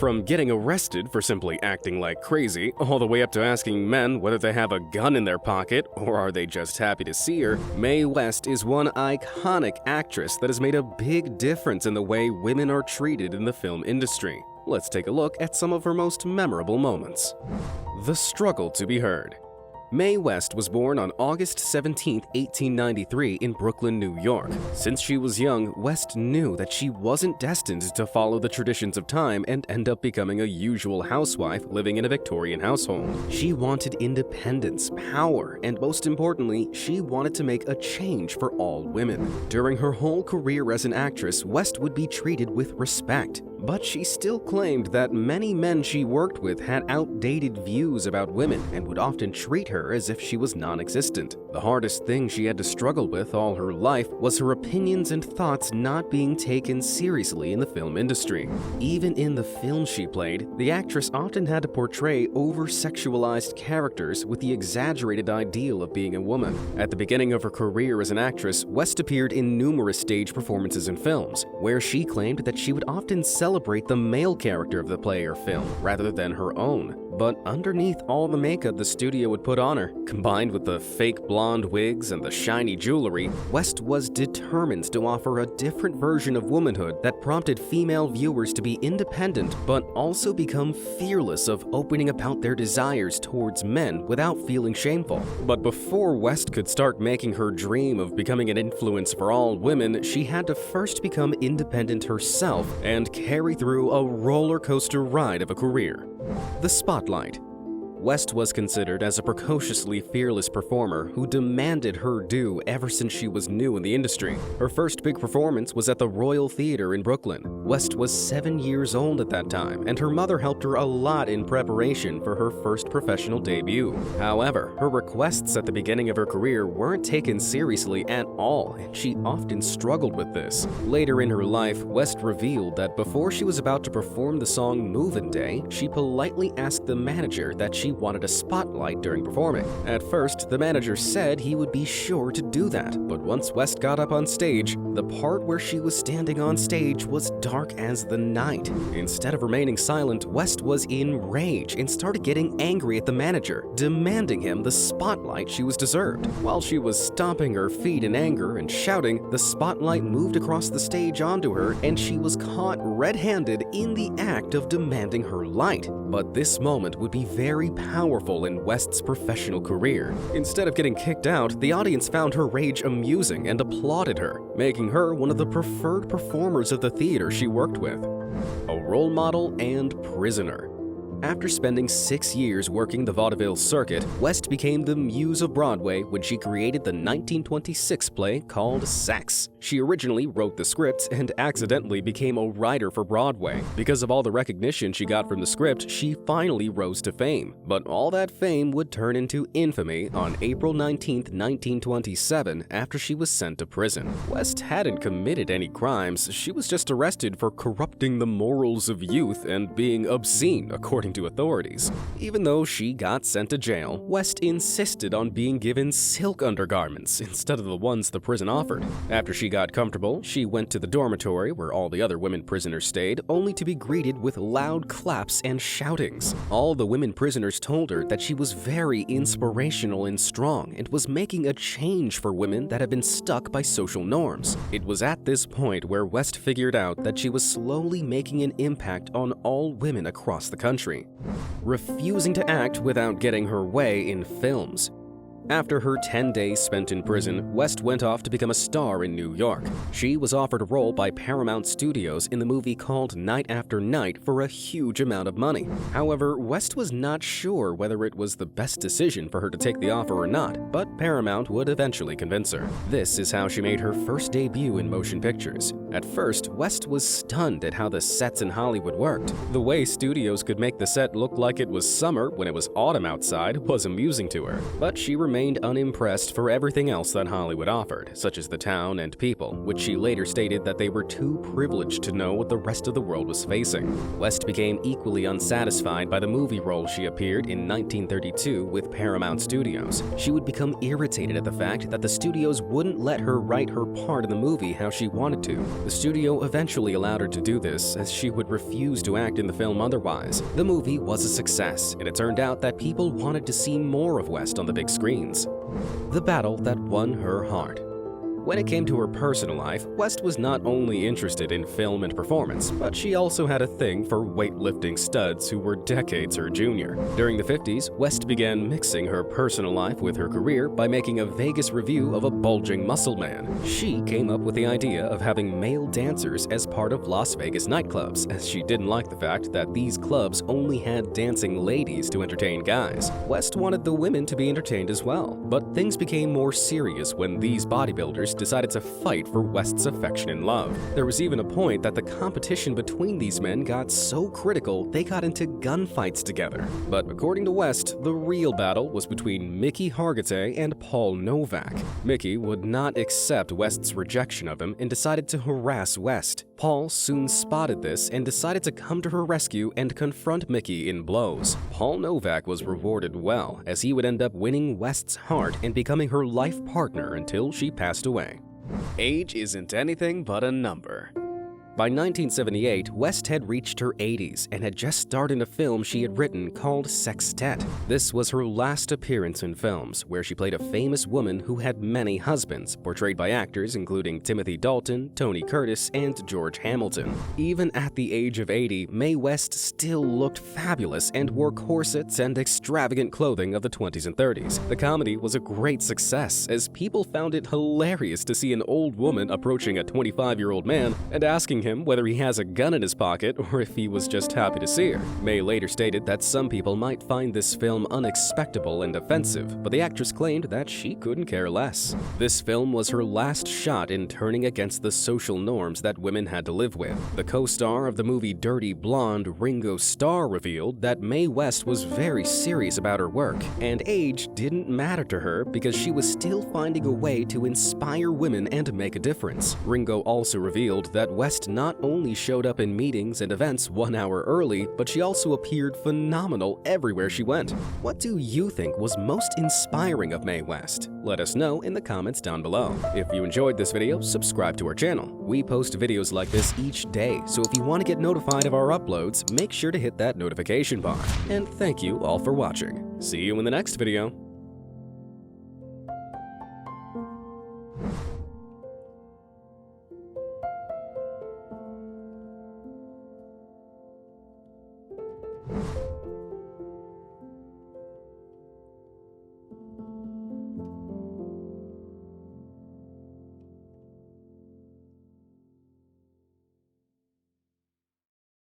From getting arrested for simply acting like crazy, all the way up to asking men whether they have a gun in their pocket or are they just happy to see her, Mae West is one iconic actress that has made a big difference in the way women are treated in the film industry. Let's take a look at some of her most memorable moments. The struggle to be heard. Mae West was born on August 17, 1893 in Brooklyn, New York. Since she was young, West knew that she wasn't destined to follow the traditions of time and end up becoming a usual housewife living in a Victorian household. She wanted independence, power, and most importantly, she wanted to make a change for all women. During her whole career as an actress, West would be treated with respect. But she still claimed that many men she worked with had outdated views about women and would often treat her as if she was non-existent. The hardest thing she had to struggle with all her life was her opinions and thoughts not being taken seriously in the film industry. Even in the films she played, the actress often had to portray over-sexualized characters with the exaggerated ideal of being a woman. At the beginning of her career as an actress, West appeared in numerous stage performances in films, where she claimed that she would often celebrate the male character of the play or film rather than her own. But underneath all the makeup the studio would put on her, combined with the fake blonde wigs and the shiny jewelry, West was determined to offer a different version of womanhood that prompted female viewers to be independent but also become fearless of opening about their desires towards men without feeling shameful. But before West could start making her dream of becoming an influence for all women, she had to first become independent herself and carry through a roller coaster ride of a career. The spotlight. West was considered as a precociously fearless performer who demanded her due ever since she was new in the industry. Her first big performance was at the Royal Theatre in Brooklyn. West was 7 years old at that time, and her mother helped her a lot in preparation for her first professional debut. However, her requests at the beginning of her career weren't taken seriously at all, and she often struggled with this. Later in her life, West revealed that before she was about to perform the song Movin' Day, she politely asked the manager that she wanted a spotlight during performing. At first, the manager said he would be sure to do that, but once West got up on stage, the part where she was standing on stage was dark as the night. Instead of remaining silent, West was enraged and started getting angry at the manager, demanding him the spotlight she was deserved. While she was stomping her feet in anger and shouting, the spotlight moved across the stage onto her and she was caught red-handed in the act of demanding her light. But this moment would be very powerful in West's professional career. Instead of getting kicked out, the audience found her rage amusing and applauded her, making her one of the preferred performers of the theater she worked with. A role model and prisoner. After spending 6 years working the vaudeville circuit, West became the muse of Broadway when she created the 1926 play called Sex. She originally wrote the script and accidentally became a writer for Broadway. Because of all the recognition she got from the script, she finally rose to fame. But all that fame would turn into infamy on April 19, 1927, after she was sent to prison. West hadn't committed any crimes, she was just arrested for corrupting the morals of youth and being obscene, according to authorities. Even though she got sent to jail, West insisted on being given silk undergarments instead of the ones the prison offered. After she got comfortable, she went to the dormitory where all the other women prisoners stayed, only to be greeted with loud claps and shoutings. All the women prisoners told her that she was very inspirational and strong and was making a change for women that had been stuck by social norms. It was at this point where West figured out that she was slowly making an impact on all women across the country. Refusing to act without getting her way in films. After her 10 days spent in prison, West went off to become a star in New York. She was offered a role by Paramount Studios in the movie called Night After Night for a huge amount of money. However, West was not sure whether it was the best decision for her to take the offer or not, but Paramount would eventually convince her. This is how she made her first debut in motion pictures. At first, West was stunned at how the sets in Hollywood worked. The way studios could make the set look like it was summer when it was autumn outside was amusing to her, but she remained unimpressed for everything else that Hollywood offered, such as the town and people, which she later stated that they were too privileged to know what the rest of the world was facing. West became equally unsatisfied by the movie role she appeared in 1932 with Paramount Studios. She would become irritated at the fact that the studios wouldn't let her write her part in the movie how she wanted to. The studio eventually allowed her to do this, as she would refuse to act in the film otherwise. The movie was a success, and it turned out that people wanted to see more of West on the big screens. The battle that won her heart. When it came to her personal life, West was not only interested in film and performance, but she also had a thing for weightlifting studs who were decades her junior. During the 50s, West began mixing her personal life with her career by making a Vegas review of a bulging muscle man. She came up with the idea of having male dancers as part of Las Vegas nightclubs, as she didn't like the fact that these clubs only had dancing ladies to entertain guys. West wanted the women to be entertained as well, but things became more serious when these bodybuilders decided to fight for West's affection and love. There was even a point that the competition between these men got so critical they got into gunfights together. But according to West, the real battle was between Mickey Hargitay and Paul Novak. Mickey would not accept West's rejection of him and decided to harass West. Paul soon spotted this and decided to come to her rescue and confront Mickey in blows. Paul Novak was rewarded well, as he would end up winning West's heart and becoming her life partner until she passed away. Age isn't anything but a number. By 1978, West had reached her 80s and had just starred in a film she had written called Sextet. This was her last appearance in films, where she played a famous woman who had many husbands, portrayed by actors including Timothy Dalton, Tony Curtis, and George Hamilton. Even at the age of 80, Mae West still looked fabulous and wore corsets and extravagant clothing of the 20s and 30s. The comedy was a great success, as people found it hilarious to see an old woman approaching a 25-year-old man and asking him whether he has a gun in his pocket or if he was just happy to see her. Mae later stated that some people might find this film unexpectable and offensive, but the actress claimed that she couldn't care less. This film was her last shot in turning against the social norms that women had to live with. The co-star of the movie Dirty Blonde, Ringo Starr, revealed that Mae West was very serious about her work, and age didn't matter to her because she was still finding a way to inspire women and make a difference. Ringo also revealed that West not only showed up in meetings and events 1 hour early, but she also appeared phenomenal everywhere she went. What do you think was most inspiring of Mae West? Let us know in the comments down below. If you enjoyed this video, subscribe to our channel. We post videos like this each day, so if you want to get notified of our uploads, make sure to hit that notification bar. And thank you all for watching. See you in the next video.